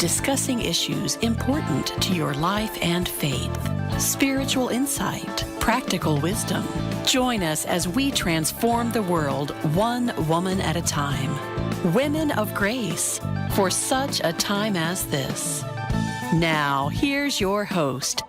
discussing issues important to your life and faith. Spiritual insight, practical wisdom. Join us as we transform the world one woman at a time. Women of Grace, for such a time as this. Now, here's your host,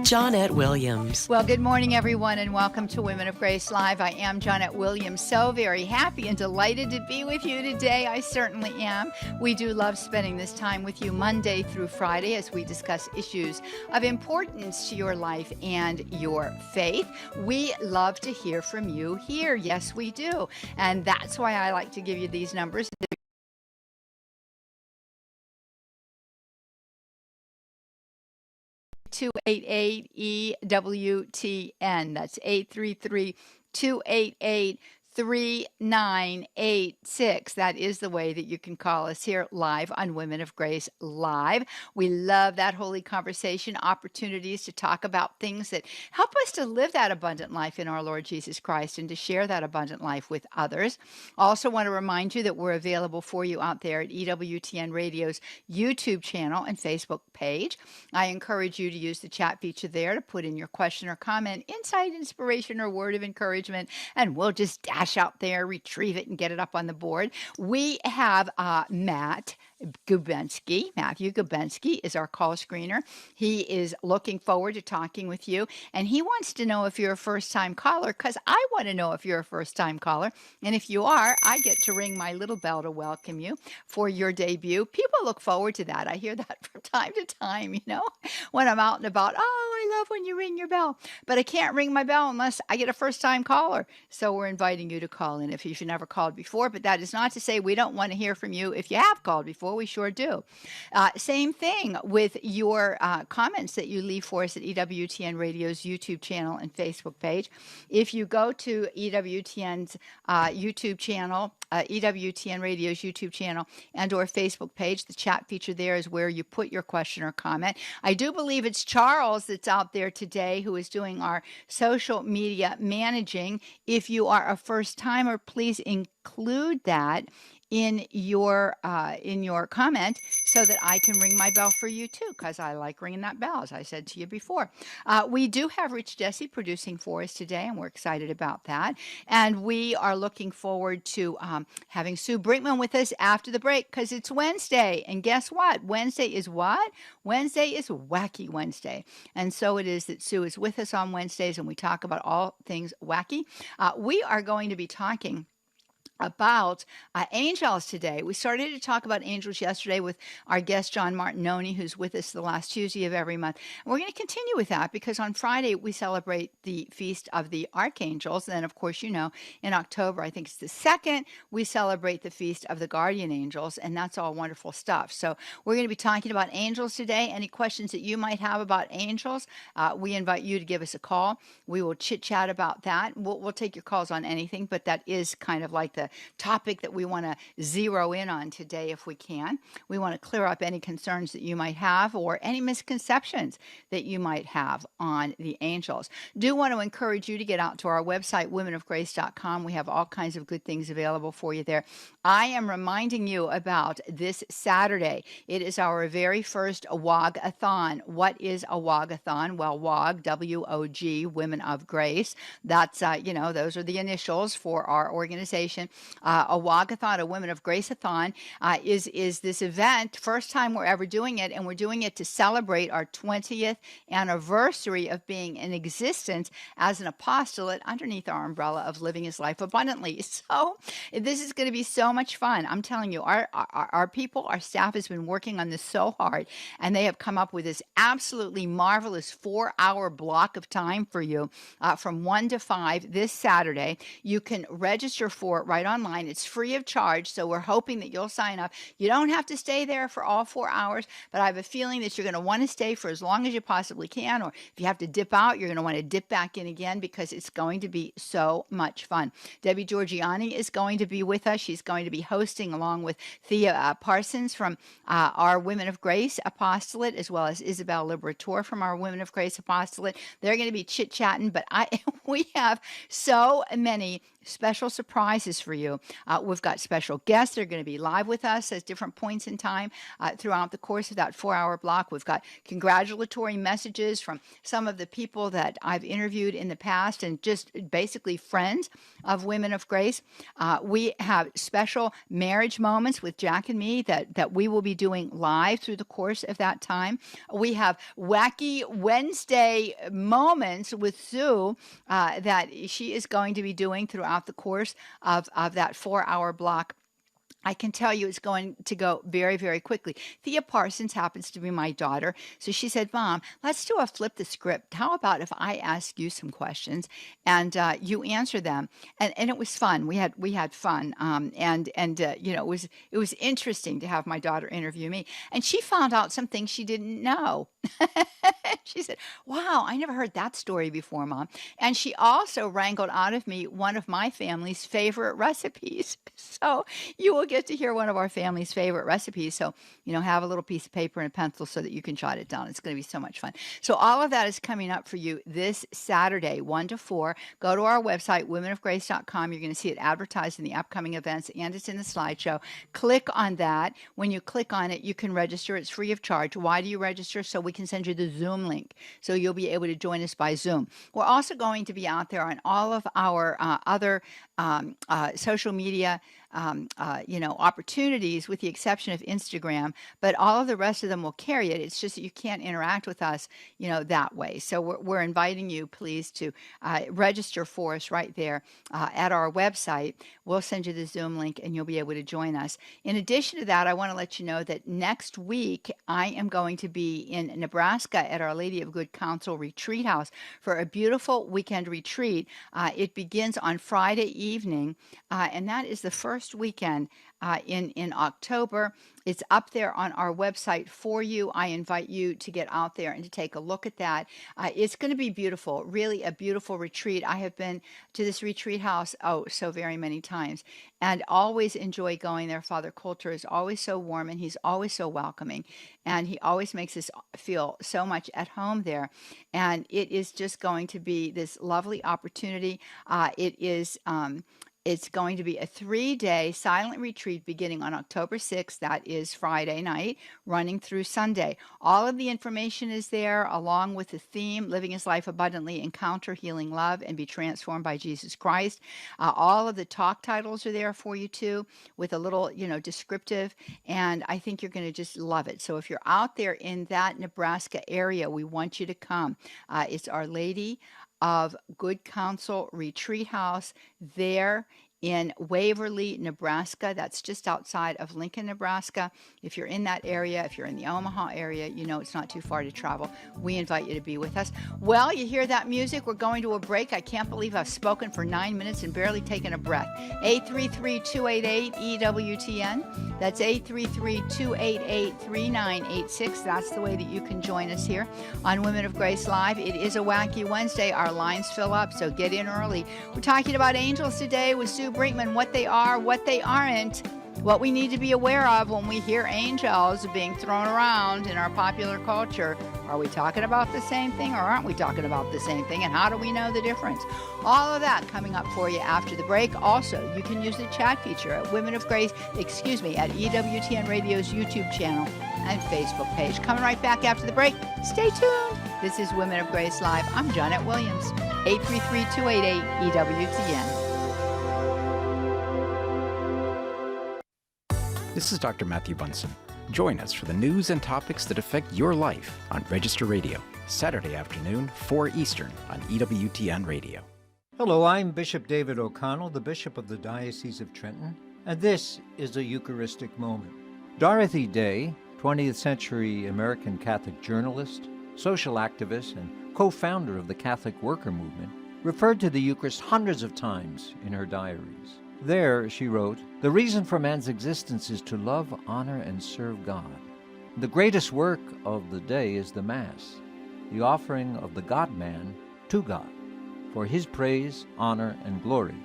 Johnnette Williams. Well, good morning, everyone, and welcome to Women of Grace Live. I am Johnnette Williams, so very happy and delighted to be with you today. I certainly am. We do love spending this time with you Monday through Friday as we discuss issues of importance to your life and your faith. We love to hear from you here. Yes, we do. And that's why I like to give you these numbers. 288 EWTN. That's 833-288-3986. That is the way that you can call us here live on Women of Grace Live. We love that holy conversation, opportunities to talk about things that help us to live that abundant life in our Lord Jesus Christ and to share that abundant life with others. Also want to remind you that we're available for you out there at EWTN Radio's YouTube channel and Facebook page. I encourage you to use the chat feature there to put in your question or comment, insight, inspiration, or word of encouragement, and we'll just dash out there, retrieve it, and get it up on the board. We have Matthew Gubensky is our call screener. He is looking forward to talking with you, and he wants to know if you're a first-time caller, because I want to know if you're a first-time caller, and if you are, I get to ring my little bell to welcome you for your debut. People look forward to that. I hear that from time to time, when I'm out and about. Oh, I love when you ring your bell, but I can't ring my bell unless I get a first-time caller. So we're inviting you to call in if you've never called before, but that is not to say we don't want to hear from you if you have called before. We sure do. Same thing with your comments that you leave for us at EWTN Radio's YouTube channel and Facebook page. If you go to EWTN's YouTube channel, EWTN Radio's YouTube channel and or Facebook page, the chat feature there is where you put your question or comment. I do believe it's Charles that's out there today who is doing our social media managing. If you are a first timer, please include that in your comment so that I can ring my bell for you too, because I like ringing that bell, as I said to you before. We do have Rich Jesse producing for us today, and we're excited about that. And we are looking forward to having Sue Brinkmann with us after the break, because it's Wednesday. And guess what? Wednesday is what? Wednesday is Wacky Wednesday. And so it is that Sue is with us on Wednesdays, and we talk about all things wacky. We are going to be talking about angels today. We started to talk about angels yesterday with our guest, John Martinoni, who's with us the last Tuesday of every month. And we're going to continue with that because on Friday, we celebrate the Feast of the Archangels. And then, of course, in October, I think it's the 2nd, we celebrate the Feast of the Guardian Angels. And that's all wonderful stuff. So we're going to be talking about angels today. Any questions that you might have about angels, we invite you to give us a call. We will chit-chat about that. We'll take your calls on anything, but that is kind of like the topic that we want to zero in on today if we can. We want to clear up any concerns that you might have or any misconceptions that you might have on the angels. Do want to encourage you to get out to our website, womenofgrace.com. We have all kinds of good things available for you there. I am reminding you about this Saturday. It is our very first WOG-a-thon. What is a WOG-a-thon? Well, WOG, W-O-G, Women of Grace. That's, those are the initials for our organization. A WOG-a-thon, a Women of Grace-a-thon, is this event, first time we're ever doing it, and we're doing it to celebrate our 20th anniversary of being in existence as an apostolate underneath our umbrella of living his life abundantly. So this is going to be so much fun. I'm telling you, our people, our staff has been working on this so hard, and they have come up with this absolutely marvelous 4-hour block of time for you from 1 to 5 this Saturday. You can register for it right online. It's free of charge, so we're hoping that you'll sign up. You don't have to stay there for all 4 hours, but I have a feeling that you're going to want to stay for as long as you possibly can, or if you have to dip out, you're going to want to dip back in again because it's going to be so much fun. Debbie Georgiani is going to be with us. She's going to be hosting along with Thea Parsons from our Women of Grace Apostolate, as well as Isabel Liberator from our Women of Grace Apostolate. They're going to be chit-chatting, but we have so many special surprises for you. We've got special guests that are going to be live with us at different points in time throughout the course of that 4-hour block. We've got congratulatory messages from some of the people that I've interviewed in the past and just basically friends of Women of Grace. We have special marriage moments with Jack and me that we will be doing live through the course of that time. We have Wacky Wednesday moments with Sue that she is going to be doing throughout the course of that 4-hour block. I can tell you it's going to go very, very quickly. Thea Parsons happens to be my daughter. So she said, Mom, let's do a flip the script. How about if I ask you some questions and you answer them? And it was fun. We had fun. It was interesting to have my daughter interview me. And she found out some things she didn't know. She said, wow, I never heard that story before, Mom. And she also wrangled out of me one of my family's favorite recipes. So you will get to hear one of our family's favorite recipes. So, have a little piece of paper and a pencil so that you can jot it down. It's going to be so much fun. So all of that is coming up for you this Saturday, 1 to 4. Go to our website, womenofgrace.com. You're going to see it advertised in the upcoming events, and it's in the slideshow. Click on that. When you click on it, you can register. It's free of charge. Why do you register? So we can send you the Zoom link. So you'll be able to join us by Zoom. We're also going to be out there on all of our other social media opportunities, with the exception of Instagram, but all of the rest of them will carry it. It's just that you can't interact with us, that way. So we're inviting you, please, to register for us right there at our website. We'll send you the Zoom link and you'll be able to join us. In addition to that, I want to let you know that next week I am going to be in Nebraska at Our Lady of Good Counsel Retreat House for a beautiful weekend retreat. It begins on Friday evening, and that is the first weekend in October. It's up there on our website for you. I invite you to get out there and to take a look at that. It's going to be beautiful, really a beautiful retreat. I have been to this retreat house, so very many times, and always enjoy going there. Father Coulter is always so warm, and he's always so welcoming, and he always makes us feel so much at home there. And it is just going to be this lovely opportunity. It's going to be a 3-day silent retreat beginning on October 6th. That is Friday night, running through Sunday. All of the information is there, along with the theme, Living His Life Abundantly, Encounter Healing Love, and Be Transformed by Jesus Christ. All of the talk titles are there for you, too, with a little, descriptive, and I think you're going to just love it. So if you're out there in that Nebraska area, we want you to come. It's Our Lady of Good Counsel Retreat House there in Waverly, Nebraska. That's just outside of Lincoln, Nebraska. If you're in that area, if you're in the Omaha area, it's not too far to travel. We invite you to be with us. Well, you hear that music? We're going to a break. I can't believe I've spoken for 9 minutes and barely taken a breath. 833-288-EWTN. That's 833-288-3986. That's the way that you can join us here on Women of Grace Live. It is a Wacky Wednesday. Our lines fill up, so get in early. We're talking about angels today with Sue Brinkmann, what they are, what they aren't, what we need to be aware of when we hear angels being thrown around in our popular culture. Are we talking about the same thing, or aren't we talking about the same thing, and how do we know the difference? All of that coming up for you after the break. Also, you can use the chat feature at at EWTN Radio's YouTube channel and Facebook page. Coming right back after the break. Stay tuned. This is Women of Grace Live. I'm Johnnette Williams. 833-288-EWTN. This is Dr. Matthew Bunson. Join us for the news and topics that affect your life on Register Radio, Saturday afternoon, 4 Eastern on EWTN Radio. Hello, I'm Bishop David O'Connell, the Bishop of the Diocese of Trenton, and this is a Eucharistic moment. Dorothy Day, 20th century American Catholic journalist, social activist, and co-founder of the Catholic Worker Movement, referred to the Eucharist hundreds of times in her diaries. There, she wrote, "The reason for man's existence is to love, honor, and serve God. The greatest work of the day is the Mass, the offering of the God-man to God, for His praise, honor, and glory,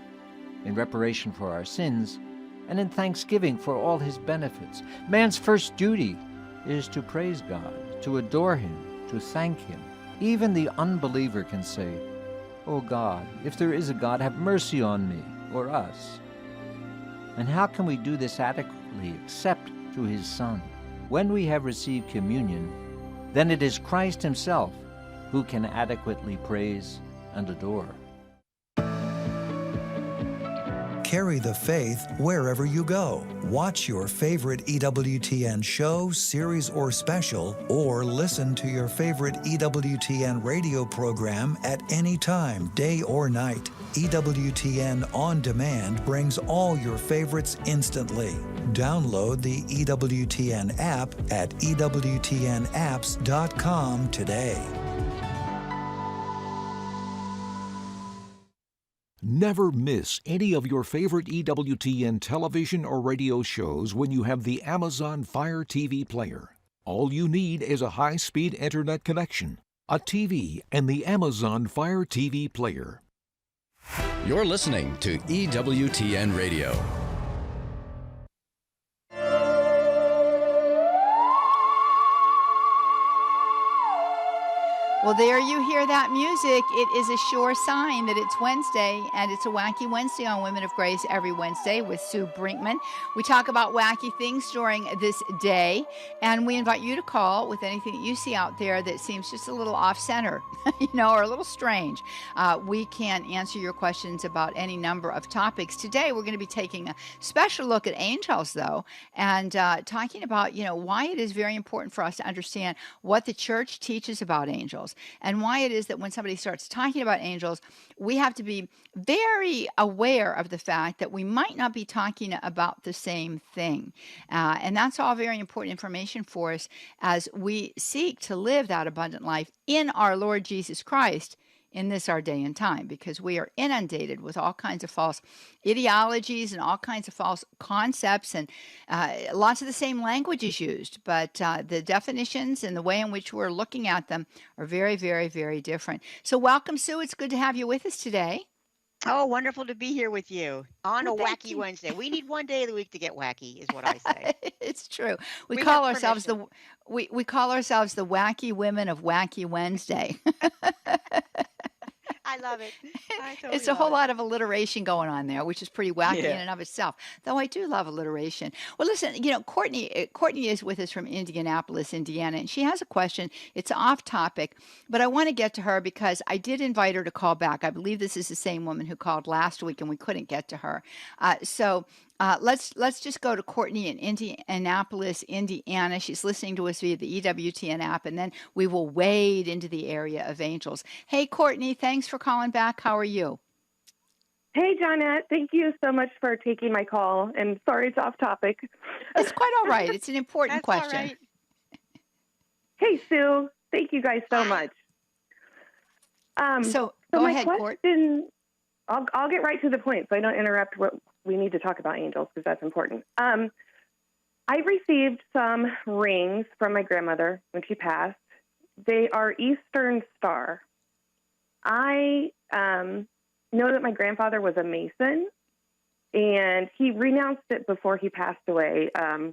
in reparation for our sins, and in thanksgiving for all His benefits. Man's first duty is to praise God, to adore Him, to thank Him. Even the unbeliever can say, 'O God, if there is a God, have mercy on me, or us? And how can we do this adequately except through his Son? When we have received communion, then it is Christ himself who can adequately praise and adore. Carry the faith wherever you go. Watch your favorite EWTN show, series, or special, or listen to your favorite EWTN radio program at any time, day or night. EWTN On Demand brings all your favorites instantly. Download the EWTN app at EWTNapps.com today. Never miss any of your favorite EWTN television or radio shows when you have the Amazon Fire TV player. All you need is a high-speed internet connection, a TV, and the Amazon Fire TV player. You're listening to EWTN Radio. Well, there you hear that music. It is a sure sign that it's Wednesday, and it's a Wacky Wednesday on Women of Grace every Wednesday with Sue Brinkmann. We talk about wacky things during this day, and we invite you to call with anything that you see out there that seems just a little off-center, or a little strange. We can answer your questions about any number of topics. Today, we're going to be taking a special look at angels, though, and talking about, why it is very important for us to understand what the church teaches about angels. And why it is that when somebody starts talking about angels, we have to be very aware of the fact that we might not be talking about the same thing. And that's all very important information for us as we seek to live that abundant life in our Lord Jesus Christ in this our day and time, because we are inundated with all kinds of false ideologies and all kinds of false concepts, and lots of the same language is used, but the definitions and the way in which we're looking at them are very, very, very different. So welcome, Sue. It's good to have you with us today. Oh, wonderful to be here with you on a Thank Wacky you. Wednesday. We need one day of the week to get wacky, is what I say. It's true. We We call have ourselves permission. we call ourselves the Wacky Women of Wacky Wednesday. I love it. I totally It's a love whole it. lot of alliteration going on there, which is pretty wacky in Yeah. and of itself. Though I do love alliteration. Well, listen, Courtney is with us from Indianapolis, Indiana, and she has a question. It's off topic, but I want to get to her because I did invite her to call back. I believe this is the same woman who called last week, and we couldn't get to her. Let's just go to Courtney in Indianapolis, Indiana. She's listening to us via the EWTN app, and then we will wade into the area of angels. Hey, Courtney, thanks for calling back. How are you? Hey, Johnnette. Thank you so much for taking my call. And sorry it's off topic. It's quite all right. It's an important That's all question. right. Hey, Sue. Thank you guys so much. So go my ahead, Court. question, I'll get right to the point so I don't interrupt what we need to talk about angels because that's important. I received some rings from my grandmother when she passed. They are Eastern Star. I know that my grandfather was a Mason, and he renounced it before he passed away.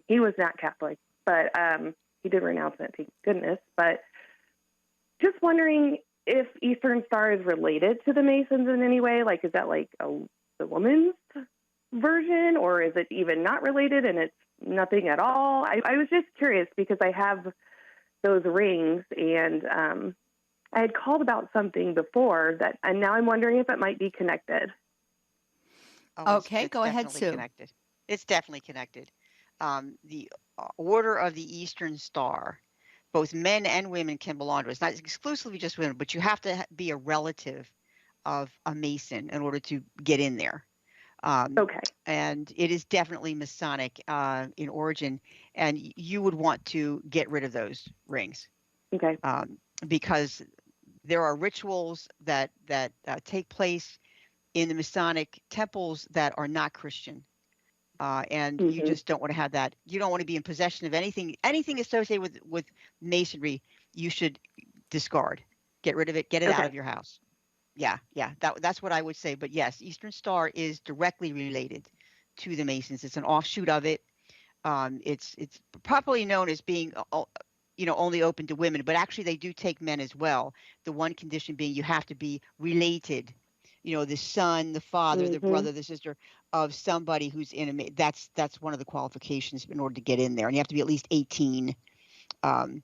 He was not Catholic, but he did renounce it, thank goodness. But just wondering if Eastern Star is related to the Masons in any way. Like, is that like the woman's version, or is it even not related and it's nothing at all? I was just curious because I have those rings, and I had called about something before that, and now I'm wondering if it might be connected. Oh, Okay, go ahead, definitely Sue. Connected. It's definitely connected. The Order of the Eastern Star, both men and women can belong to it. It's not exclusively just women, but you have to be a relative of a Mason in order to get in there. Okay. And it is definitely Masonic in origin, and you would want to get rid of those rings Okay. because there are rituals that take place in the Masonic temples that are not Christian, and you just don't want to have that. You don't want to be in possession of anything associated with Masonry. You should discard, get rid of it, get it out of your house. Yeah, that's what I would say. But yes, Eastern Star is directly related to the Masons. It's an offshoot of it. It's properly known as being only open to women, but actually they do take men as well. The one condition being you have to be related the son, the father, the Mm-hmm. brother, the sister of somebody who's in a that's one of the qualifications in order to get in there, and you have to be at least 18, and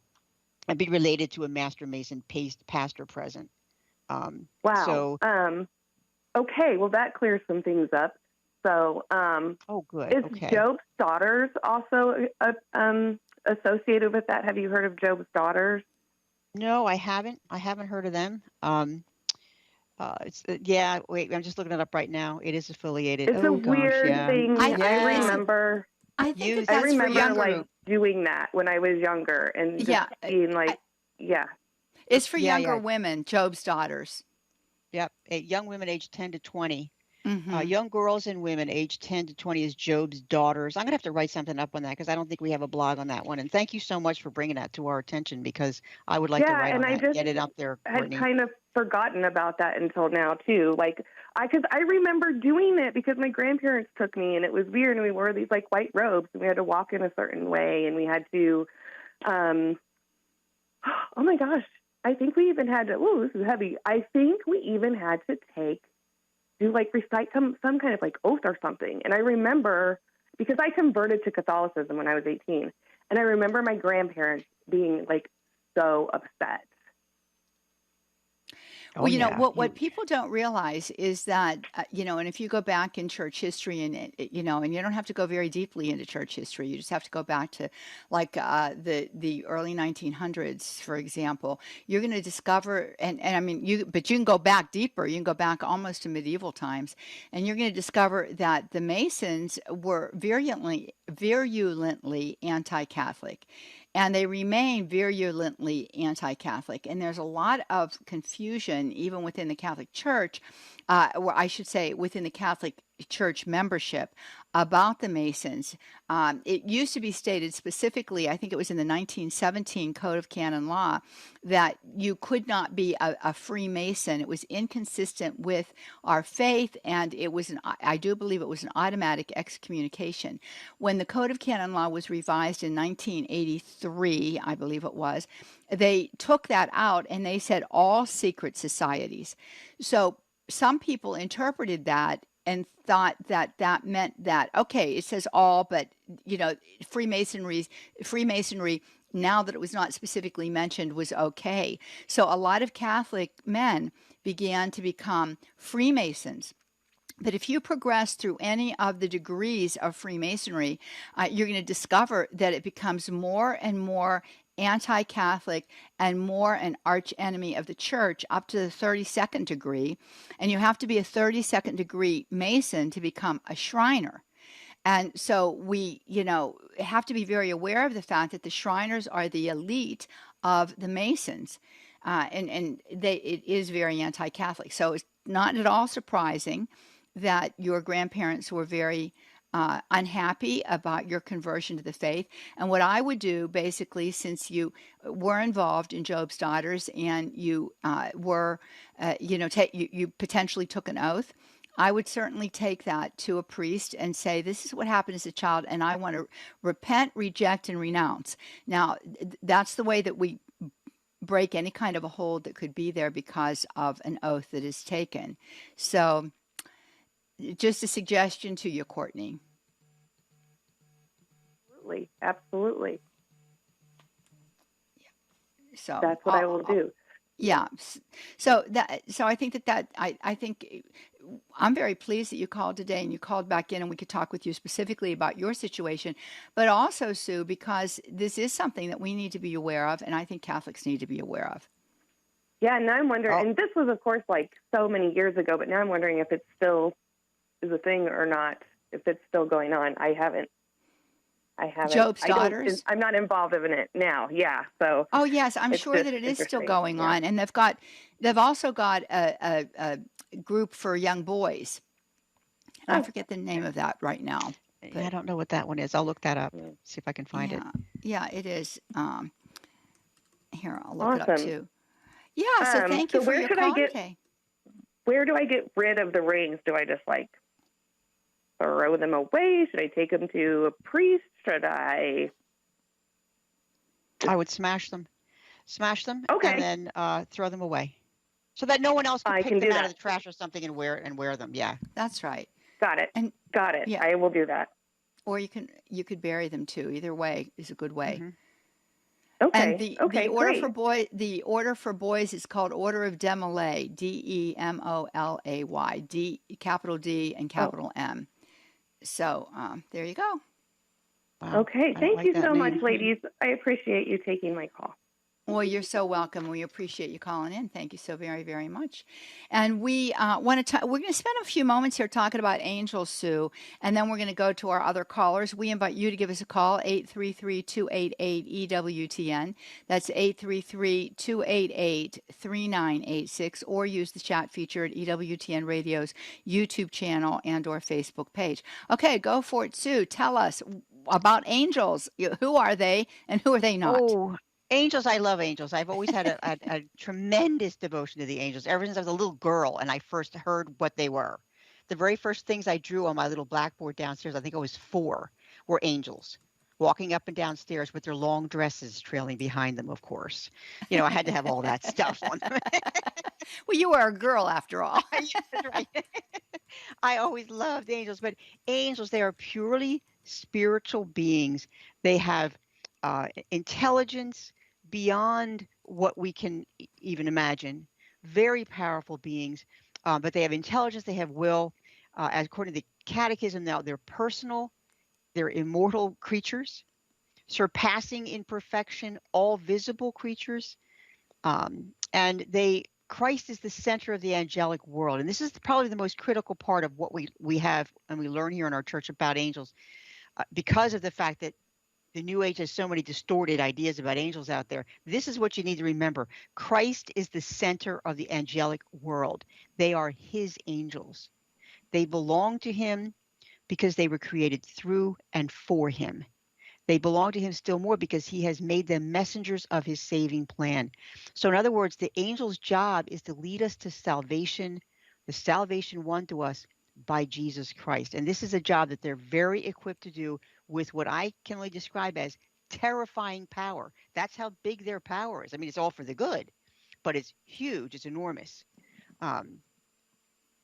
be related to a master mason, past or present. Wow. So Okay, well that clears some things up. So, oh, good. is Okay. Job's daughters also associated with that? Have you heard of Job's daughters? No, I haven't. I haven't heard of them. It's yeah. Wait, I'm just looking it up right now. It is affiliated. It's a Oh gosh, weird yeah, thing. I I yeah. remember. I think that I that's for remember younger. like doing that when I was younger, and just Yeah, being like, yeah. it's for Yeah, younger yeah. women. Job's daughters. Yep. Young women aged 10 to 20. Hmm. Young girls and women aged 10 to 20 is Job's daughters. I'm going to have to write something up on that because I don't think we have a blog on that one. And thank you so much for bringing that to our attention because I would like to Yeah, write and on I that, just get it up there, had Courtney. kind of forgotten about that until now too. Like, because I remember doing it because my grandparents took me, and it was weird. And we wore these like white robes, and we had to walk in a certain way, and we had to. Oh my gosh! I think we even had to. Oh, this is heavy. I think we even had to recite some kind of like oath or something. And I remember because I converted to Catholicism when I was 18, and I remember my grandparents being like so upset. Oh, Well, yeah. what people don't realize is that, and if you go back in church history and you don't have to go very deeply into church history, you just have to go back to like the early 1900s, for example, you're going to discover, and I mean, but you can go back deeper, you can go back almost to medieval times, and you're going to discover that the Masons were virulently anti-Catholic. And they remain virulently anti-Catholic. And there's a lot of confusion, even within the Catholic Church, or I should say within the Catholic Church membership, about the Masons. It used to be stated specifically, I think it was in the 1917 Code of Canon Law, that you could not be a Freemason. It was inconsistent with our faith, and I do believe it was an automatic excommunication. When the Code of Canon Law was revised in 1983, I believe it was, they took that out and they said all secret societies. So some people interpreted that and thought that that meant that, okay, it says all, but Freemasonry, now that it was not specifically mentioned, was okay. So a lot of Catholic men began to become Freemasons. But if you progress through any of the degrees of Freemasonry, you're going to discover that it becomes more and more anti-Catholic and more an arch enemy of the church up to the 32nd degree. And you have to be a 32nd degree Mason to become a Shriner. And so we, have to be very aware of the fact that the Shriners are the elite of the Masons. It is very anti-Catholic. So it's not at all surprising that your grandparents were very unhappy about your conversion to the faith. And what I would do, basically, since you were involved in Job's daughters and you you potentially took an oath, I would certainly take that to a priest and say, this is what happened as a child, and I want to repent, reject, and renounce. Now, that's the way that we break any kind of a hold that could be there because of an oath that is taken. So just a suggestion to you, Courtney. Absolutely. So that's what I will do. Yeah. So I think I think I'm very pleased that you called today and you called back in and we could talk with you specifically about your situation, but also, Sue, because this is something that we need to be aware of, and I think Catholics need to be aware of. Yeah, and I'm wondering, and this was, of course, like so many years ago, but now I'm wondering if it still is a thing or not, if it's still going on. I haven't. Job's daughters? I'm not involved in it now, yeah. So. Oh, yes, I'm sure that it is still going on, and they've also got a group for young boys. And I forget the name of that right now. I don't know what that one is. I'll look that up, see if I can find it. Yeah, it is. Here, I'll look it up too. Yeah, so thank you for your call today. Where do I get rid of the rings? Do I just throw them away? Should I take them to a priest? Should I? I would smash them, okay, and then throw them away. so that no one else can I pick can them do out of that. the trash or something and wear them. Yeah. That's right. Got it. And Got it. yeah, I will do that. or you could bury them too. Either way is a good way. Hmm. And Okay. Okay. Great. the order for boys is called Order of Demolay, Demolay, capital D and Oh, capital M. So there you go. Wow. okay. I don't Thank like you that so much, name. ladies. I appreciate you taking my call. Well, you're so welcome. We appreciate you calling in. Thank you so very, very much. And we want to. We're going to spend a few moments here talking about angels, Sue, and then we're going to go to our other callers. We invite you to give us a call 833-288-EWTN. That's 833-288-3986, or use the chat feature at EWTN Radio's YouTube channel and/or Facebook page. Okay, go for it, Sue. Tell us about angels. Who are they, and who are they not? Oh, angels. I love angels. I've always had a tremendous devotion to the angels ever since I was a little girl and I first heard what they were. The very first things I drew on my little blackboard downstairs, I think I was 4, were angels walking up and downstairs with their long dresses trailing behind them, of course. I had to have all that stuff on them. Well, you are a girl after all. Yes, that's right. I always loved angels, but angels, they are purely spiritual beings. They have intelligence beyond what we can even imagine. Very powerful beings, but they have intelligence, they have will. As according to the Catechism, now they're personal, they're immortal creatures, surpassing in perfection all visible creatures. And Christ is the center of the angelic world. And this is probably the most critical part of what we have and we learn here in our church about angels, because of the fact that the New Age has so many distorted ideas about angels out there. This is what you need to remember. Christ is the center of the angelic world. They are his angels. They belong to him because they were created through and for him. They belong to him still more because he has made them messengers of his saving plan. So in other words, the angel's job is to lead us to salvation, the salvation won to us by Jesus Christ. And this is a job that they're very equipped to do with what I can only describe as terrifying power. That's how big their power is. I mean, it's all for the good, but it's huge. It's enormous.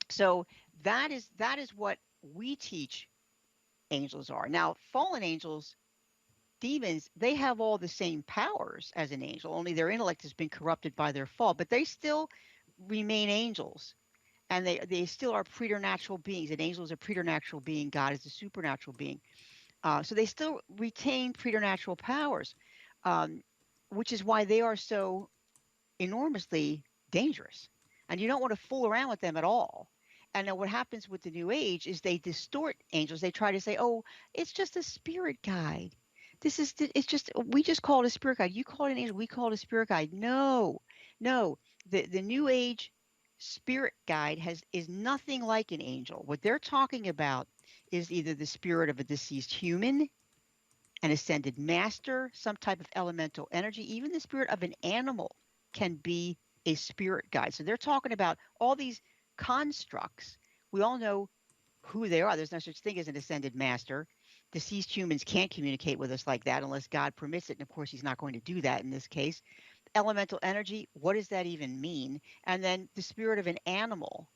So that is what we teach angels are. Now, fallen angels, demons, they have all the same powers as an angel, only their intellect has been corrupted by their fall, but they still remain angels. And they still are preternatural beings. An angel is a preternatural being. God is a supernatural being. So they still retain preternatural powers, which is why they are so enormously dangerous. And you don't want to fool around with them at all. And then what happens with the New Age is they distort angels. They try to say, oh, it's just a spirit guide. We just call it a spirit guide. You call it an angel, we call it a spirit guide. No. The New Age spirit guide is nothing like an angel. What they're talking about is either the spirit of a deceased human, an ascended master, some type of elemental energy, even the spirit of an animal can be a spirit guide. So they're talking about all these constructs. We all know who they are. There's no such thing as an ascended master. Deceased humans can't communicate with us like that unless God permits it. And of course, he's not going to do that in this case. Elemental energy, what does that even mean? And then the spirit of an animal.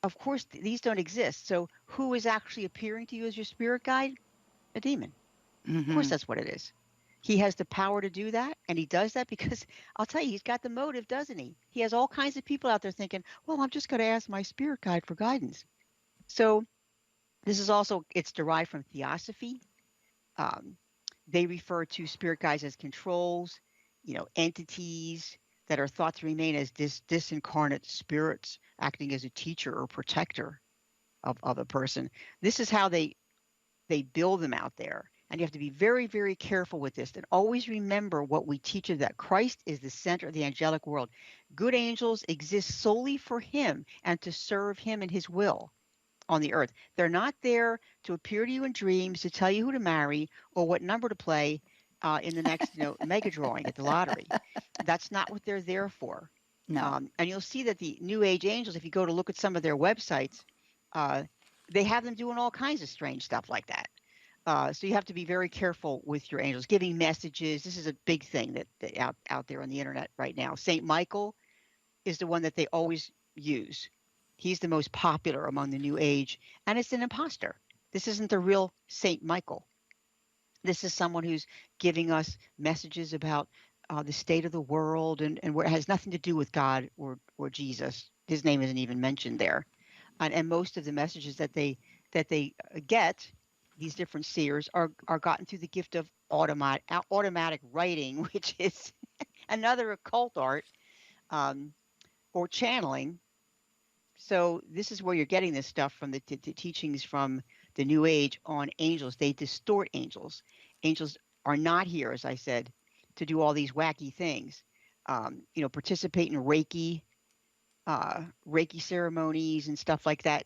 Of course, these don't exist. So who is actually appearing to you as your spirit guide? A demon. Of course, that's what it is. He has the power to do that, and he does that because I'll tell you, he's got the motive, doesn't he? He has all kinds of people out there thinking, well, I'm just going to ask my spirit guide for guidance. So this is also, it's derived from theosophy. They refer to spirit guides as controls, entities that are thought to remain as disincarnate spirits acting as a teacher or protector of a person. This is how they build them out there. And you have to be very, very careful with this. And always remember what we teach, is that Christ is the center of the angelic world. Good angels exist solely for him and to serve him and his will on the earth. They're not there to appear to you in dreams, to tell you who to marry or what number to play in the next mega drawing at the lottery. That's not what they're there for. No. And you'll see that the New Age angels, if you go to look at some of their websites, they have them doing all kinds of strange stuff like that. So you have to be very careful with your angels, giving messages. This is a big thing that out there on the internet right now. Saint Michael, is the one that they always use. He's the most popular among the New Age, and it's an imposter. This isn't the real Saint Michael. This is someone who's giving us messages about the state of the world, and where it has nothing to do with God or Jesus. His name isn't even mentioned there. And most of the messages that they get, these different seers, are gotten through the gift of automatic writing, which is another occult art, or channeling. So this is where you're getting this stuff from, the teachings from the New Age on angels. They distort angels. Angels are not here, as I said, to do all these wacky things. Participate in Reiki ceremonies and stuff like that.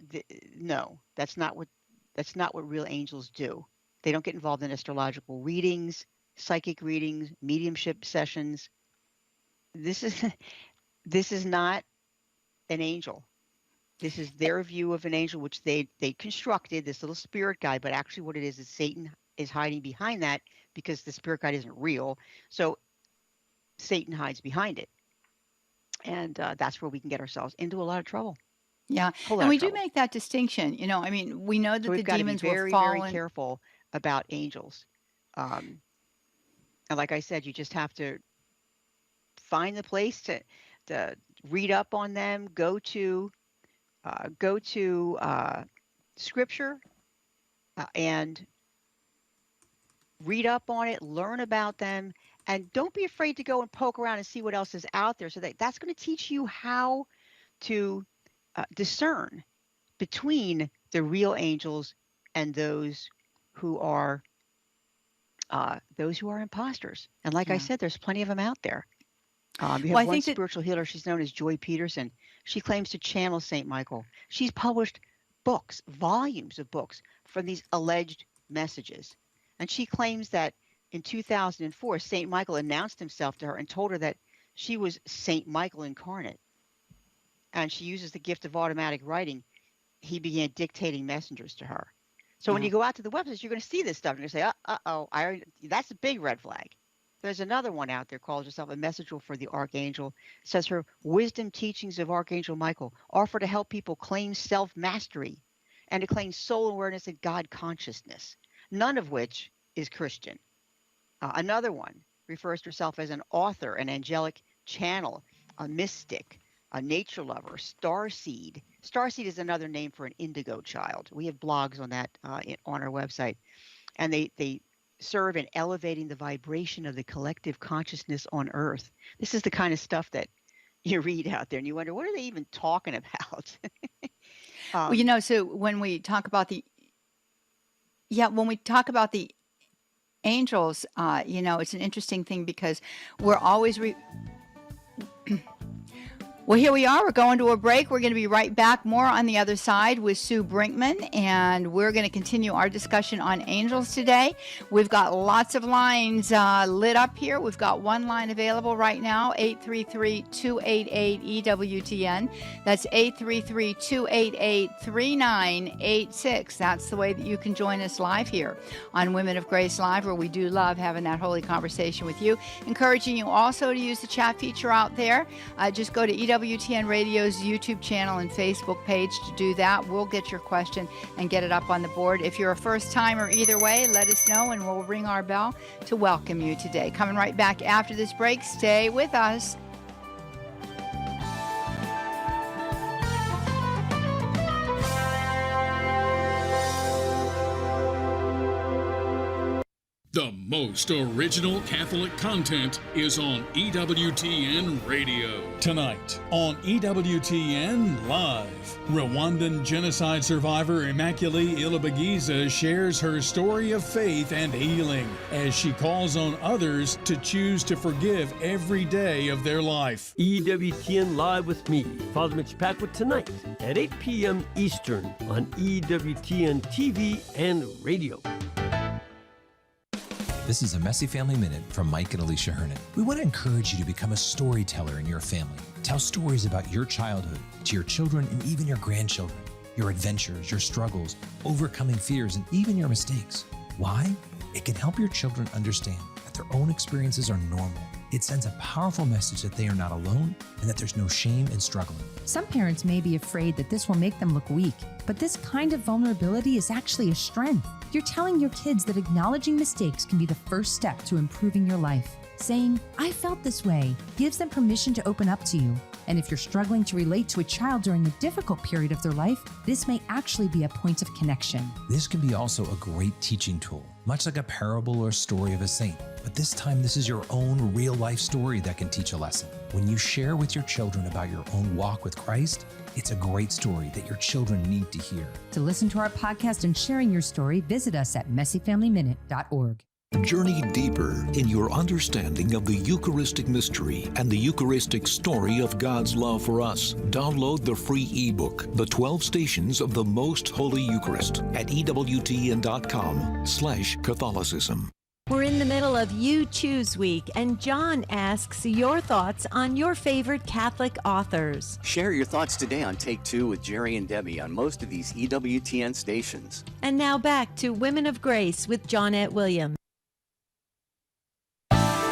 No, that's not what real angels do. They don't get involved in astrological readings, psychic readings, mediumship sessions. This is not an angel. This is their view of an angel, which they constructed, this little spirit guide. But actually what it is Satan is hiding behind that, because the spirit guide isn't real. So Satan hides behind it. And that's where we can get ourselves into a lot of trouble. Yeah. And we do make that distinction. We know that the demons were fallen. Very careful about angels. And like I said, you just have to find the place to read up on them, go to scripture and read up on it, learn about them, and don't be afraid to go and poke around and see what else is out there. So that's going to teach you how to discern between the real angels and those who are imposters. And like I said, there's plenty of them out there. You have one spiritual healer. She's known as Joy Peterson. She claims to channel St. Michael. She's published books, volumes of books from these alleged messages. And she claims that in 2004, St. Michael announced himself to her and told her that she was St. Michael incarnate. And she uses the gift of automatic writing. He began dictating messengers to her. So when you go out to the websites, you're going to see this stuff. And you're going to say, that's a big red flag. There's another one out there, calls herself a messenger for the Archangel. Says her wisdom teachings of Archangel Michael offer to help people claim self-mastery and to claim soul awareness and God consciousness, none of which is Christian. Another one refers to herself as an author, an angelic channel, a mystic, a nature lover, starseed. Starseed is another name for an indigo child. We have blogs on that on our website. And they serve in elevating the vibration of the collective consciousness on Earth. This is the kind of stuff that you read out there and you wonder, what are they even talking about? So when we talk about the angels, it's an interesting thing because we're always well, here we are. We're going to a break. We're going to be right back. More on the other side with Sue Brinkmann, and we're going to continue our discussion on angels today. We've got lots of lines lit up here. We've got one line available right now, 833-288-EWTN. That's 833-288-3986. That's the way that you can join us live here on Women of Grace Live, where we do love having that holy conversation with you. Encouraging you also to use the chat feature out there. Just go to EWTN Radio's YouTube channel and Facebook page to do that. We'll get your question and get it up on the board. If you're a first timer, either way, let us know and we'll ring our bell to welcome you today. Coming right back after this break. Stay with us. The most original Catholic content is on EWTN Radio. Tonight on EWTN Live, Rwandan genocide survivor Immaculée Ilibagiza shares her story of faith and healing as she calls on others to choose to forgive every day of their life. EWTN Live with me, Father Mitch Packwood, tonight at 8 p.m. Eastern on EWTN TV and radio. This is a Messy Family Minute from Mike and Alicia Hernan. We want to encourage you to become a storyteller in your family. Tell stories about your childhood to your children and even your grandchildren, your adventures, your struggles, overcoming fears, and even your mistakes. Why? It can help your children understand that their own experiences are normal It sends a powerful message that they are not alone and that there's no shame in struggling. Some parents may be afraid that this will make them look weak, but this kind of vulnerability is actually a strength. You're telling your kids that acknowledging mistakes can be the first step to improving your life. Saying, "I felt this way," gives them permission to open up to you. And if you're struggling to relate to a child during a difficult period of their life, this may actually be a point of connection. This can be also a great teaching tool, much like a parable or story of a saint. But this time, this is your own real-life story that can teach a lesson. When you share with your children about your own walk with Christ, it's a great story that your children need to hear. To listen to our podcast and sharing your story, visit us at messyfamilyminute.org. Journey deeper in your understanding of the Eucharistic mystery and the Eucharistic story of God's love for us. Download the free ebook, The 12 Stations of the Most Holy Eucharist, at EWTN.com/Catholicism. We're in the middle of You Choose Week, and John asks your thoughts on your favorite Catholic authors. Share your thoughts today on Take Two with Jerry and Debbie on most of these EWTN stations. And now back to Women of Grace with Johnnette Williams.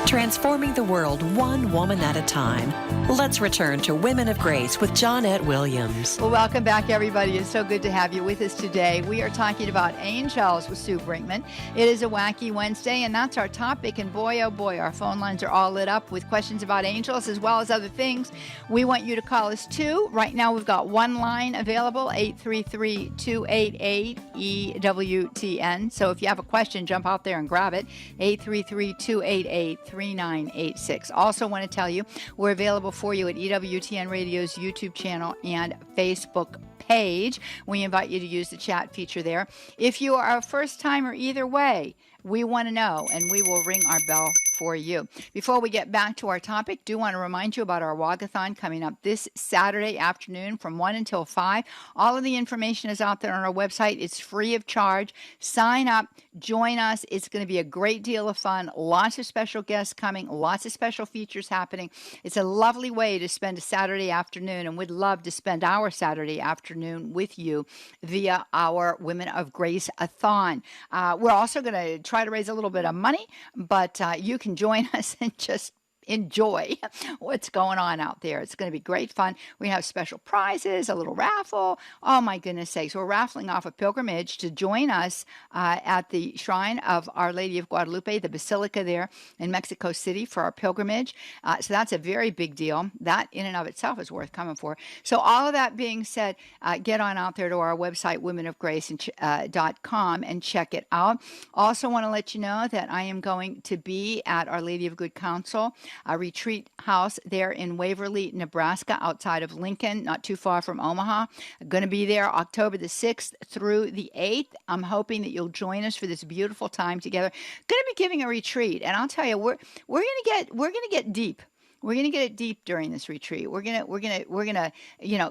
Transforming the world one woman at a time. Let's return to Women of Grace with Johnnette Williams. Well, welcome back, everybody. It's so good to have you with us today. We are talking about angels with Sue Brinkmann. It is a Wacky Wednesday, and that's our topic. And boy, oh boy, our phone lines are all lit up with questions about angels as well as other things. We want you to call us too. Right now, we've got one line available, 833-288-EWTN. So if you have a question, jump out there and grab it, 833-288-3986. Also want to tell you, we're available for you at EWTN Radio's YouTube channel and Facebook page. We invite you to use the chat feature there. If you are a first timer either way, we want to know, and we will ring our bell for you. Before we get back to our topic, do want to remind you about our Walkathon coming up this Saturday afternoon from 1 until 5. All of the information is out there on our website. It's free of charge. Sign up, join us. It's going to be a great deal of fun. Lots of special guests coming, lots of special features happening. It's a lovely way to spend a Saturday afternoon, and we'd love to spend our Saturday afternoon with you via our Women of Grace-a-thon. We're also going to try to raise a little bit of money, but you can join us and just enjoy what's going on out there. It's going to be great fun. We have special prizes, a little raffle. Oh my goodness sakes. We're raffling off a pilgrimage to join us at the Shrine of Our Lady of Guadalupe, the Basilica there in Mexico City for our pilgrimage. So that's a very big deal. That in and of itself is worth coming for. So all of that being said, get on out there to our website, womenofgrace.com, and check it out. Also want to let you know that I am going to be at Our Lady of Good Counsel, a retreat house there in Waverly, Nebraska, outside of Lincoln, not too far from Omaha. I'm going to be there October the 6th through the 8th. I'm hoping that you'll join us for this beautiful time together. Going to be giving a retreat, and I'll tell you, we're going to get deep. We're going to get it deep during this retreat. We're going to,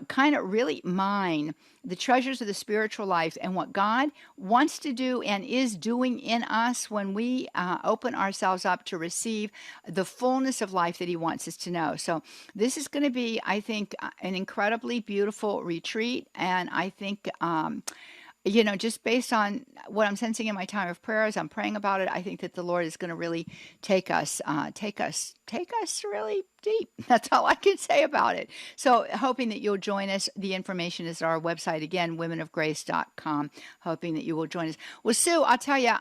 kind of really mine the treasures of the spiritual life and what God wants to do and is doing in us when we open ourselves up to receive the fullness of life that He wants us to know. So this is going to be, I think, an incredibly beautiful retreat, and I think, just based on what I'm sensing in my time of prayer as I'm praying about it, I think that the Lord is going to really take us really deep. That's all I can say about it. So hoping that you'll join us. The information is at our website, again, womenofgrace.com, hoping that you will join us. Well, Sue, I'll tell you,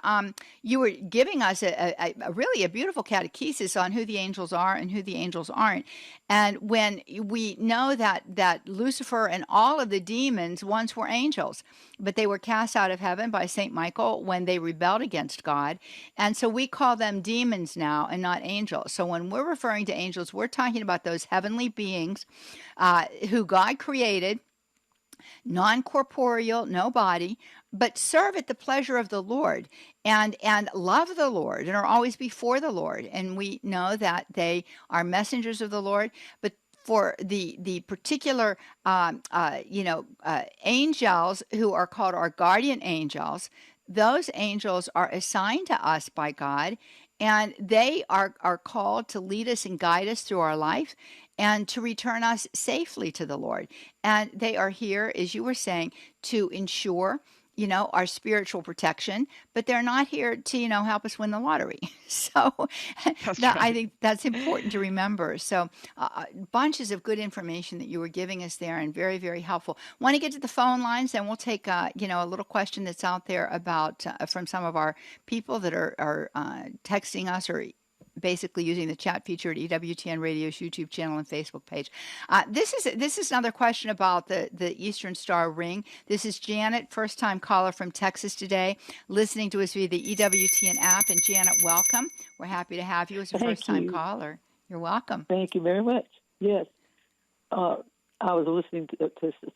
you were giving us a really beautiful catechesis on who the angels are and who the angels aren't. And when we know that Lucifer and all of the demons once were angels, but they were cast out of heaven by St. Michael when they rebelled against God. And so we call them demons now and not angels. So when we're referring to angels, we're talking about those heavenly beings who God created, non-corporeal, no body, but serve at the pleasure of the Lord and love the Lord and are always before the Lord. And we know that they are messengers of the Lord, but for the particular, angels who are called our guardian angels, those angels are assigned to us by God, and they are called to lead us and guide us through our life and to return us safely to the Lord. And they are here, as you were saying, to ensure our spiritual protection, but they're not here to, help us win the lottery. So I think that's important to remember. So bunches of good information that you were giving us there, and very, very helpful. Want to get to the phone lines, and we'll take, a little question that's out there about from some of our people that are texting us or basically using the chat feature at EWTN Radio's YouTube channel and Facebook page. This is another question about the Eastern Star ring. This is Janet, first-time caller from Texas today, listening to us via the EWTN app. And Janet, welcome. We're happy to have you as a first-time caller. You're welcome. Thank you very much. Yes. I was listening to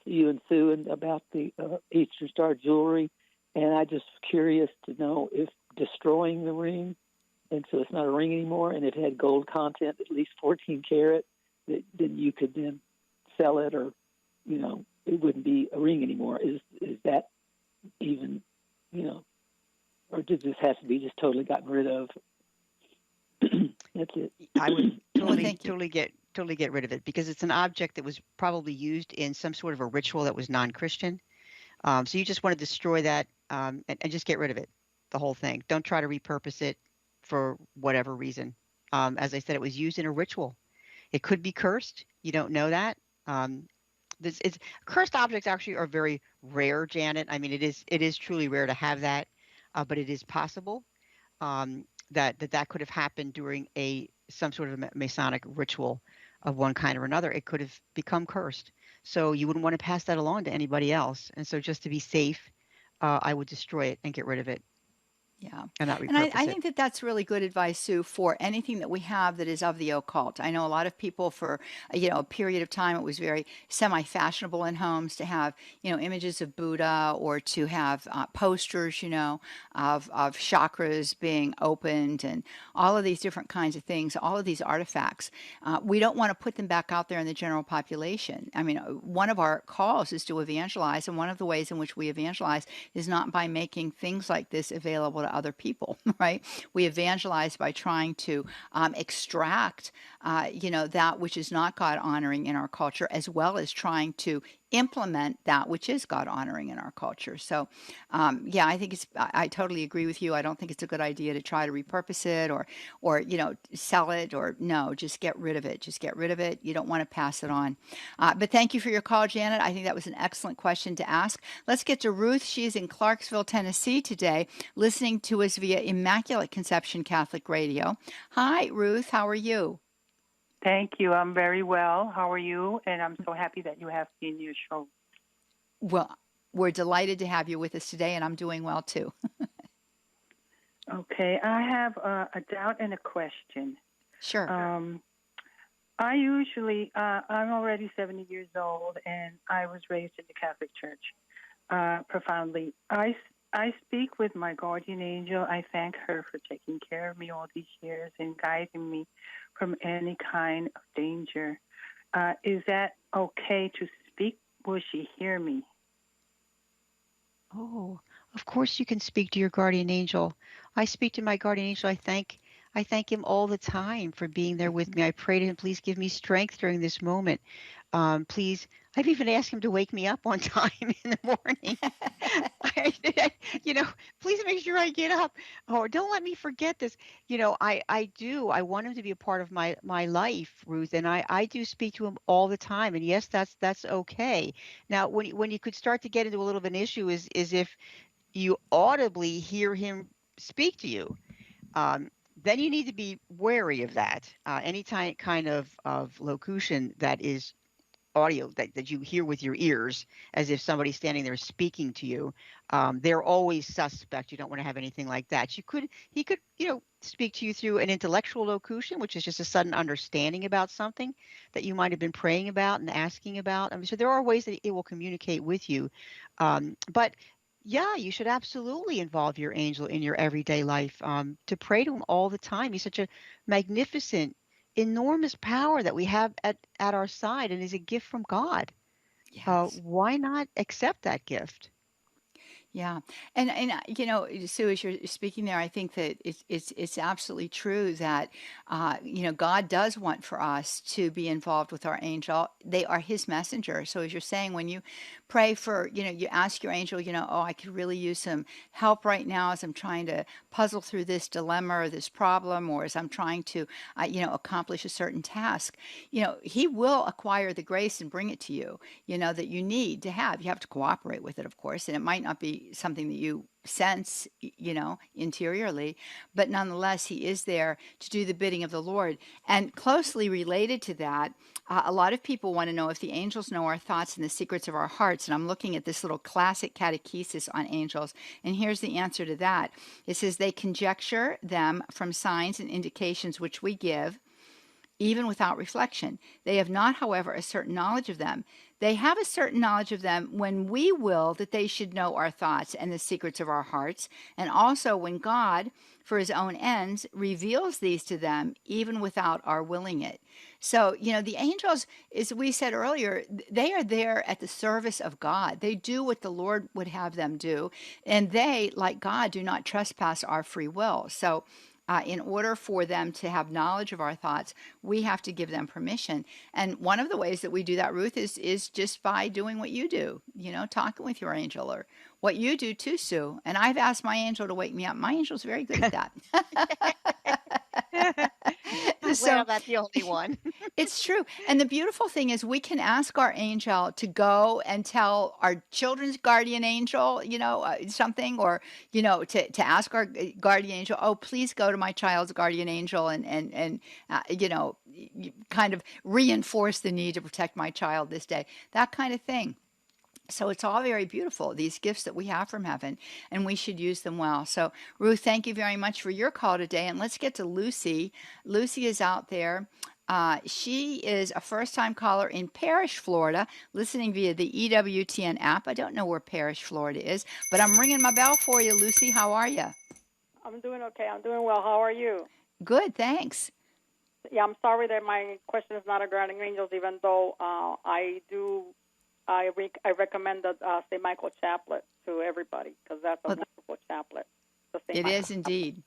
you and Sue and about the Eastern Star jewelry, and I just was curious to know if destroying the ring, and so it's not a ring anymore, and it had gold content, at least 14 karat, then you could then sell it, or, it wouldn't be a ring anymore. Is that even, or does this have to be just totally gotten rid of? That's it. I would totally get rid of it, because it's an object that was probably used in some sort of a ritual that was non-Christian. So you just want to destroy that and just get rid of it, the whole thing. Don't try to repurpose it for whatever reason. As I said, it was used in a ritual. It could be cursed. You don't know that. Cursed objects actually are very rare, Janet. I mean, it is truly rare to have that, but it is possible that could have happened during some sort of Masonic ritual of one kind or another. It could have become cursed. So you wouldn't want to pass that along to anybody else. And so just to be safe, I would destroy it and get rid of it. Yeah. And not repurpose And I it. think that that's really good advice, Sue, for anything that we have that is of the occult. I know a lot of people for, a period of time, it was very semi-fashionable in homes to have, images of Buddha, or to have posters, of chakras being opened, and all of these different kinds of things, all of these artifacts. We don't want to put them back out there in the general population. I mean, one of our calls is to evangelize, and one of the ways in which we evangelize is not by making things like this available to other people, right? We evangelize by trying to extract, that which is not God honoring in our culture, as well as trying to implement that which is God honoring in our culture. So, I think I totally agree with you. I don't think it's a good idea to try to repurpose it or sell it, or no, just get rid of it. Just get rid of it. You don't want to pass it on. But thank you for your call, Janet. I think that was an excellent question to ask. Let's get to Ruth. She's in Clarksville, Tennessee today, listening to us via Immaculate Conception Catholic Radio. Hi, Ruth. How are you? Thank you. I'm very well. How are you? And I'm so happy that you have me in your show. Well, we're delighted to have you with us today, and I'm doing well too. Okay. I have a doubt and a question. Sure. I usually, I'm already 70 years old, and I was raised in the Catholic Church profoundly. I speak with my guardian angel. I thank her for taking care of me all these years and guiding me from any kind of danger. Is that okay to speak? Will she hear me? Oh, of course you can speak to your guardian angel. I speak to my guardian angel. I thank him all the time for being there with me. I pray to him, please give me strength during this moment. Please, I've even asked him to wake me up on time in the morning. Please make sure I get up, or don't let me forget this. I do. I want him to be a part of my life, Ruth, and I do speak to him all the time. And yes, that's okay. Now, when you could start to get into a little of an issue is if you audibly hear him speak to you. Then you need to be wary of that. Any kind of locution that is audio that you hear with your ears, as if somebody's standing there speaking to you, they're always suspect. You don't want to have anything like that. He could speak to you through an intellectual locution, which is just a sudden understanding about something that you might have been praying about and asking about. I mean, so there are ways that it will communicate with you. But yeah, you should absolutely involve your angel in your everyday life, to pray to him all the time. He's such a magnificent, enormous power that we have at our side, and is a gift from God. Yes. Why not accept that gift? Yeah, and Sue, as you're speaking there, I think that it's absolutely true that God does want for us to be involved with our angel. They are His messenger. So as you're saying, when you pray for, you ask your angel, oh, I could really use some help right now as I'm trying to puzzle through this dilemma or this problem, or as I'm trying to, accomplish a certain task. He will acquire the grace and bring it to you. That you need to have. You have to cooperate with it, of course, and it might not be something that you sense, interiorly, but nonetheless, He is there to do the bidding of the Lord. And closely related to that, a lot of people want to know if the angels know our thoughts and the secrets of our hearts. And I'm looking at this little classic catechesis on angels, and here's the answer to that. It says they conjecture them from signs and indications which we give, even without reflection. They have not, however, a certain knowledge of them. They have a certain knowledge of them when we will that they should know our thoughts and the secrets of our hearts, and also when God, for His own ends, reveals these to them, even without our willing it. So, the angels, as we said earlier, they are there at the service of God. They do what the Lord would have them do, and they, like God, do not trespass our free will. So, in order for them to have knowledge of our thoughts, we have to give them permission. And one of the ways that we do that, Ruth, is just by doing what you do, talking with your angel, or what you do too, Sue. And I've asked my angel to wake me up. My angel's very good at that. Well, that's the only one. It's true. And the beautiful thing is we can ask our angel to go and tell our children's guardian angel, something, or, to ask our guardian angel, oh, please go to my child's guardian angel and kind of reinforce the need to protect my child this day, that kind of thing. So it's all very beautiful, these gifts that we have from heaven, and we should use them well. So, Ruth, thank you very much for your call today. And let's get to Lucy. Lucy is out there. She is a first-time caller in Parrish, Florida, listening via the EWTN app. I don't know where Parrish, Florida is, but I'm ringing my bell for you, Lucy. How are you? I'm doing okay. I'm doing well. How are you? Good, thanks. Yeah, I'm sorry that my question is not regarding angels, even though I recommend the St. Michael Chaplet to everybody, because that's a wonderful chaplet. It is indeed.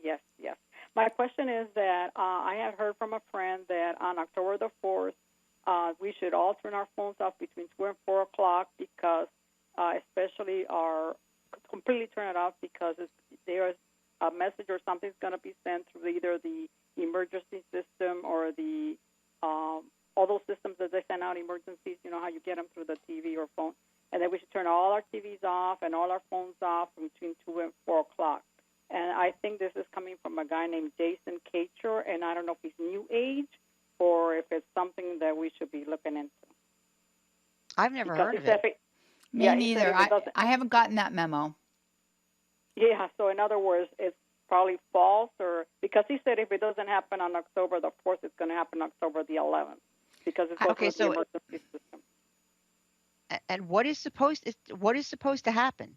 Yes, yes. My question is that I had heard from a friend that on October the 4th, we should all turn our phones off between 2 and 4 o'clock, because especially completely turn it off, because there's a message or something's going to be sent through either the emergency system or the all those systems that they send out emergencies, how you get them through the TV or phone, and that we should turn all our TVs off and all our phones off between 2 and 4 o'clock. And I think this is coming from a guy named Jason Kacher, and I don't know if he's New Age or if it's something that we should be looking into. I've never heard of it. Me neither. I haven't gotten that memo. Yeah, so in other words, it's probably false, or because he said if it doesn't happen on October the 4th, it's going to happen October the 11th, because it's the emergency system. And what is supposed to happen?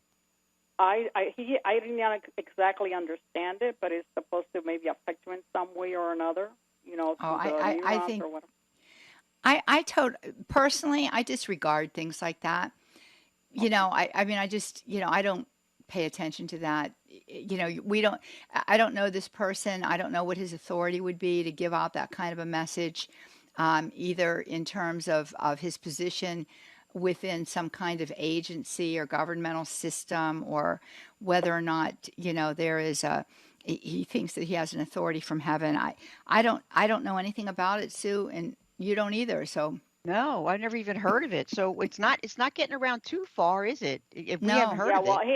I didn't exactly understand it, but it's supposed to maybe affect you in some way or another, I think or whatever. Personally, I disregard things like that. Okay. I don't pay attention to that. I don't know this person. I don't know what his authority would be to give out that kind of a message, either in terms of his position within some kind of agency or governmental system, or whether or not, there is he thinks that he has an authority from heaven. I don't know anything about it, Sue, and you don't either. So no, I've never even heard of it. So it's not getting around too far, is it? If we No. haven't heard of well, it.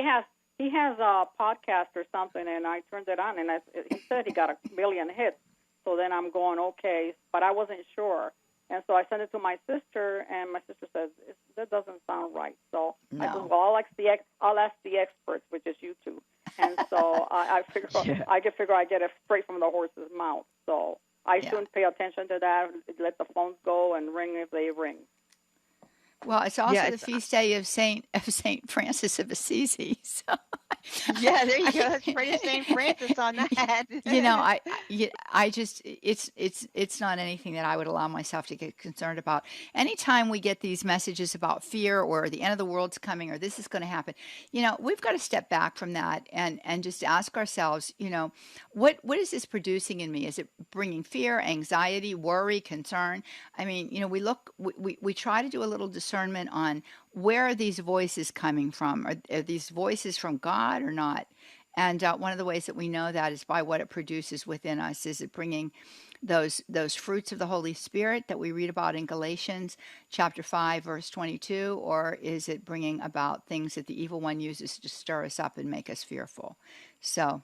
he has a podcast or something, and I turned it on, and he said he got 1 million hits. So then I'm going, okay, but I wasn't sure. And so I sent it to my sister, and my sister says, that doesn't sound right. So I said, well, I'll ask the experts, which is you two. And so I figure I get it straight from the horse's mouth. So I shouldn't pay attention to that. Let the phones go and ring if they ring. Well, it's Yeah, also the it's feast day of Saint Francis of Assisi. So, yeah. There you go. Let's pray to Saint Francis on that. I just it's not anything that I would allow myself to get concerned about. Anytime we get these messages about fear or the end of the world's coming or this is going to happen, we've got to step back from that and just ask ourselves, what is this producing in me? Is it bringing fear, anxiety, worry, concern? I mean, we try to do a little discernment on where are these voices coming from? Are these voices from God or not? And one of the ways that we know that is by what it produces within us. Is it bringing those fruits of the Holy Spirit that we read about in Galatians chapter 5, verse 22, or is it bringing about things that the evil one uses to stir us up and make us fearful? So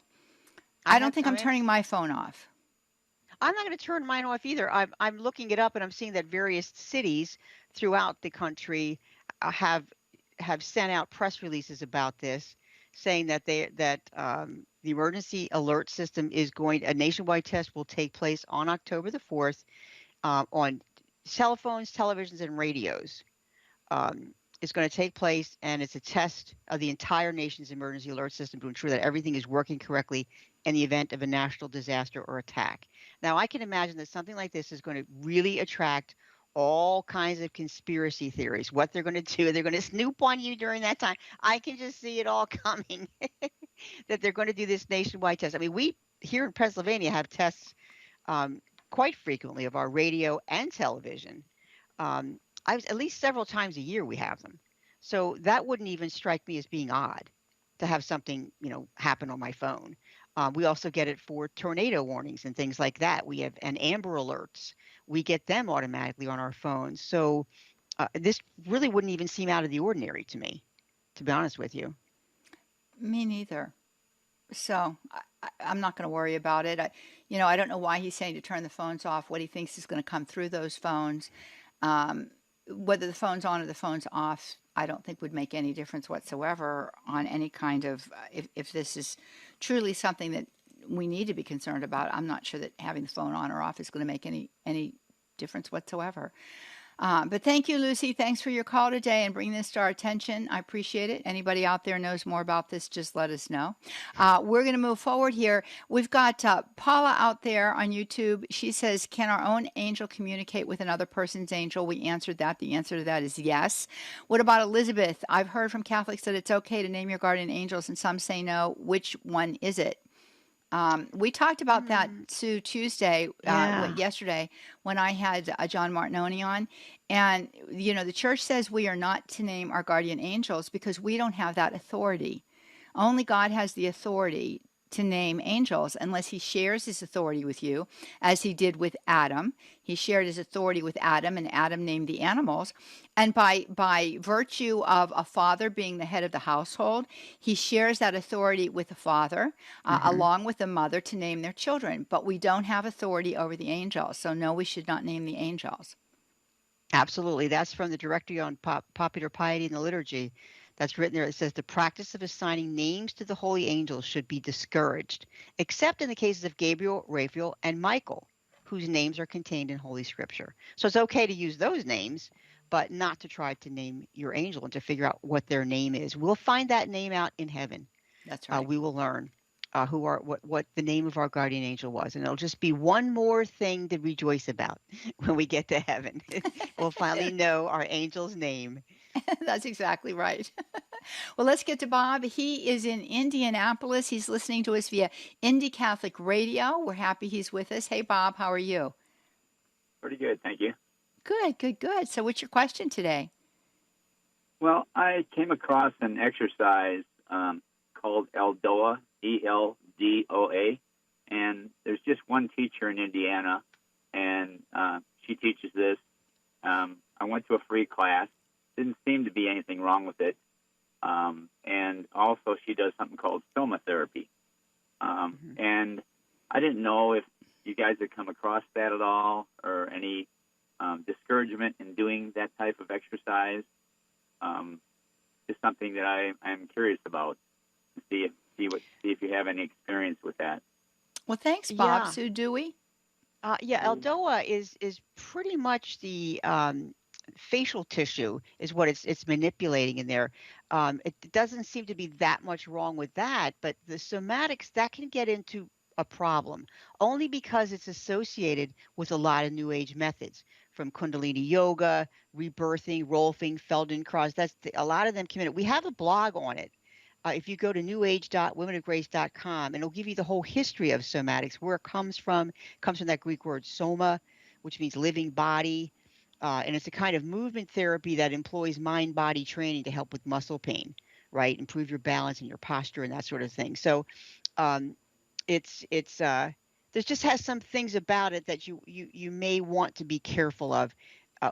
I don't think I'm turning my phone off. I'm not going to turn mine off either. I'm looking it up and I'm seeing that various cities throughout the country have sent out press releases about this, saying that the emergency alert system a nationwide test will take place on October the 4th on cell phones, televisions, and radios. It's going to take place, and it's a test of the entire nation's emergency alert system to ensure that everything is working correctly in the event of a national disaster or attack. Now, I can imagine that something like this is going to really attract all kinds of conspiracy theories. What they're going to do, they're going to snoop on you during that time. I can just see it all coming, that they're going to do this nationwide test. I mean, we here in Pennsylvania have tests quite frequently of our radio and television. At least several times a year we have them. So that wouldn't even strike me as being odd to have something, happen on my phone. We also get it for tornado warnings and things like that. We have Amber Alerts. We get them automatically on our phones. So this really wouldn't even seem out of the ordinary to me, to be honest with you. Me neither. So I'm not going to worry about it. I don't know why he's saying to turn the phones off, what he thinks is going to come through those phones. Whether the phone's on or the phone's off, I don't think would make any difference whatsoever on any kind of, if this is truly something that we need to be concerned about. I'm not sure that having the phone on or off is going to make any difference whatsoever. But thank you, Lucy. Thanks for your call today and bringing this to our attention. I appreciate it. Anybody out there knows more about this, just let us know. We're going to move forward here. We've got Paula out there on YouTube. She says, can our own angel communicate with another person's angel? We answered that. The answer to that is yes. What about Elizabeth? I've heard from Catholics that it's okay to name your guardian angels, and some say no. Which one is it? We talked about that, Sue, yesterday when I had John Martinoni on. And, the church says we are not to name our guardian angels because we don't have that authority. Only God has the authority to name angels unless he shares his authority with you, as he did with Adam. He shared his authority with Adam, and Adam named the animals. And by virtue of a father being the head of the household, he shares that authority with the father, along with the mother, to name their children. But we don't have authority over the angels. So no, we should not name the angels. Absolutely. That's from the Directory on Popular Piety and the Liturgy. That's written there. It says the practice of assigning names to the holy angels should be discouraged, except in the cases of Gabriel, Raphael, and Michael, whose names are contained in Holy Scripture. So it's okay to use those names, but not to try to name your angel and to figure out what their name is. We'll find that name out in heaven. That's right. We will learn what the name of our guardian angel was, and it'll just be one more thing to rejoice about when we get to heaven. We'll finally know our angel's name. That's exactly right. Well, let's get to Bob. He is in Indianapolis. He's listening to us via Indy Catholic Radio. We're happy he's with us. Hey, Bob, how are you? Pretty good, thank you. Good. So what's your question today? Well, I came across an exercise called Eldoa, ELDOA, and there's just one teacher in Indiana, and she teaches this. I went to a free class. Didn't seem to be anything wrong with it. And also she does something called soma therapy. And I didn't know if you guys had come across that at all, or any discouragement in doing that type of exercise. Just something that I'm curious about. See if you have any experience with that. Well, thanks, Bob. Yeah. Sue, do we? Eldoa is pretty much the facial tissue is what it's manipulating in there. It doesn't seem to be that much wrong with that, but the somatics, that can get into a problem only because it's associated with a lot of new age methods, from Kundalini yoga, rebirthing, Rolfing, Feldenkrais. A lot of them come in. We have a blog on it. If you go to newage.womenofgrace.com, and it'll give you the whole history of somatics, where it comes from that Greek word soma, which means living body. And it's a kind of movement therapy that employs mind-body training to help with muscle pain, right? Improve your balance and your posture and that sort of thing. So there's just has some things about it that you may want to be careful of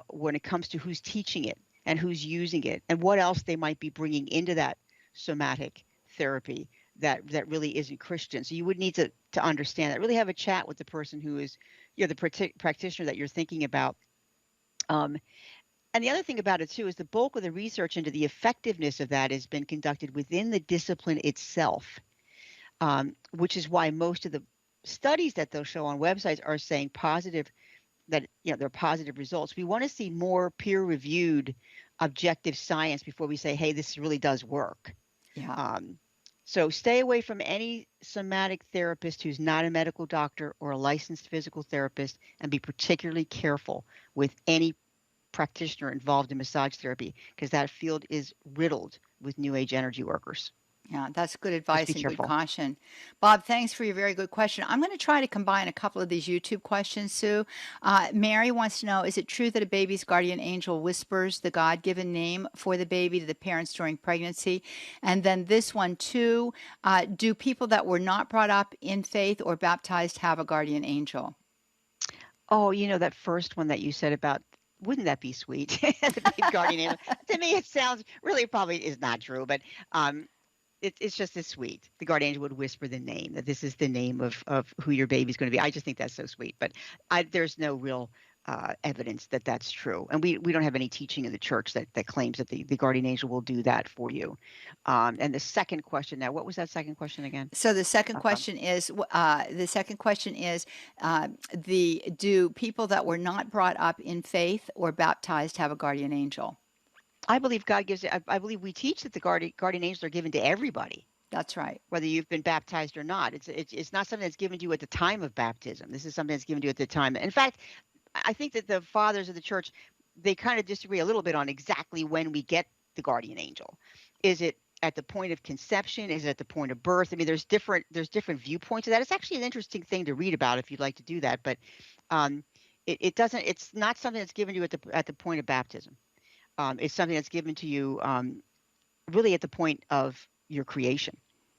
when it comes to who's teaching it and who's using it and what else they might be bringing into that somatic therapy that really isn't Christian. So you would need to understand that. Really have a chat with the person who is, the practitioner that you're thinking about. And the other thing about it too is the bulk of the research into the effectiveness of that has been conducted within the discipline itself, which is why most of the studies that they'll show on websites are saying positive, that they're positive results. We want to see more peer-reviewed, objective science before we say, hey, this really does work. Yeah. So stay away from any somatic therapist who's not a medical doctor or a licensed physical therapist, and be particularly careful with any practitioner involved in massage therapy, because that field is riddled with New Age energy workers. Yeah, that's good advice and careful. good caution. Bob, thanks for your very good question. I'm going to try to combine a couple of these YouTube questions, Sue. Mary wants to know, is it true that a baby's guardian angel whispers the God-given name for the baby to the parents during pregnancy? And then this one, too, do people that were not brought up in faith or baptized have a guardian angel? Oh, that first one that you said about, wouldn't that be sweet? The baby guardian angel. To me, it sounds, really probably is not true, but it's just as sweet. The guardian angel would whisper the name, that this is the name of who your baby's going to be. I just think that's so sweet. But there's no real evidence that that's true. And we don't have any teaching in the church that claims that the guardian angel will do that for you. And the second question now, what was that second question again? So the second question is, do people that were not brought up in faith or baptized have a guardian angel? I believe God gives it. I believe we teach that the guardian angels are given to everybody. That's right. Whether you've been baptized or not. It's not something that's given to you at the time of baptism. This is something that's given to you at the time. In fact, I think that the fathers of the church, they kind of disagree a little bit on exactly when we get the guardian angel. Is it at the point of conception? Is it at the point of birth? I mean, there's different viewpoints of that. It's actually an interesting thing to read about if you'd like to do that. But it's not something that's given to you at the point of baptism. It's something that's given to you really at the point of your creation.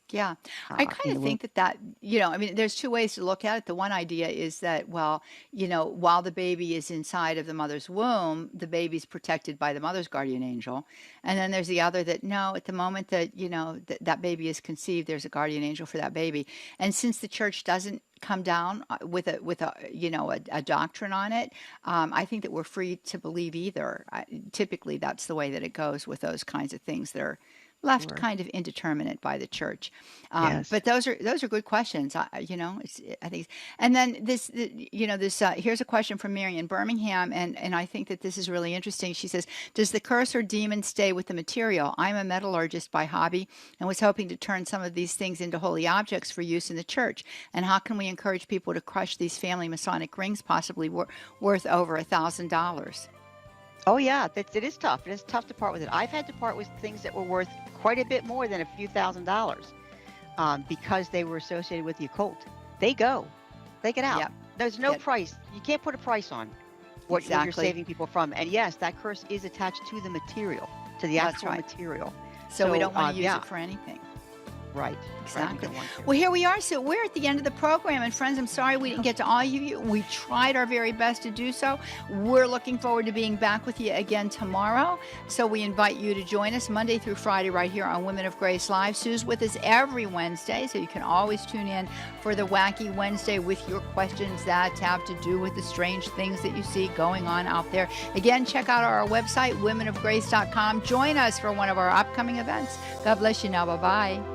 Yeah, I kind of think that, I mean, there's two ways to look at it. The one idea is that, well, while the baby is inside of the mother's womb, the baby's protected by the mother's guardian angel. And then there's the other that, no, at the moment that, that baby is conceived, there's a guardian angel for that baby. And since the church doesn't come down with a doctrine on it, I think that we're free to believe either. Typically, that's the way that it goes with those kinds of things that are left kind of indeterminate by the church. Yes. But those are good questions. I think. And then this, here's a question from Mary in Birmingham, and I think that this is really interesting. She says, does the curse or demon stay with the material? I'm a metallurgist by hobby and was hoping to turn some of these things into holy objects for use in the church. And how can we encourage people to crush these family Masonic rings, possibly worth over $1,000? Oh, yeah, it is tough. It is tough to part with it. I've had to part with things that were worth quite a bit more than a few $1,000s because they were associated with the occult. They get out. Yep. There's no price. You can't put a price on what you're saving people from. And yes, that curse is attached to the material, to the actual material. So we don't want to use it for anything. Right. Exactly. Well, here we are. So we're at the end of the program. And friends, I'm sorry we didn't get to all of you. We tried our very best to do so. We're looking forward to being back with you again tomorrow. So we invite you to join us Monday through Friday right here on Women of Grace Live. Sue's with us every Wednesday, so you can always tune in for the Wacky Wednesday with your questions that have to do with the strange things that you see going on out there. Again, check out our website, womenofgrace.com. Join us for one of our upcoming events. God bless you now. Bye-bye.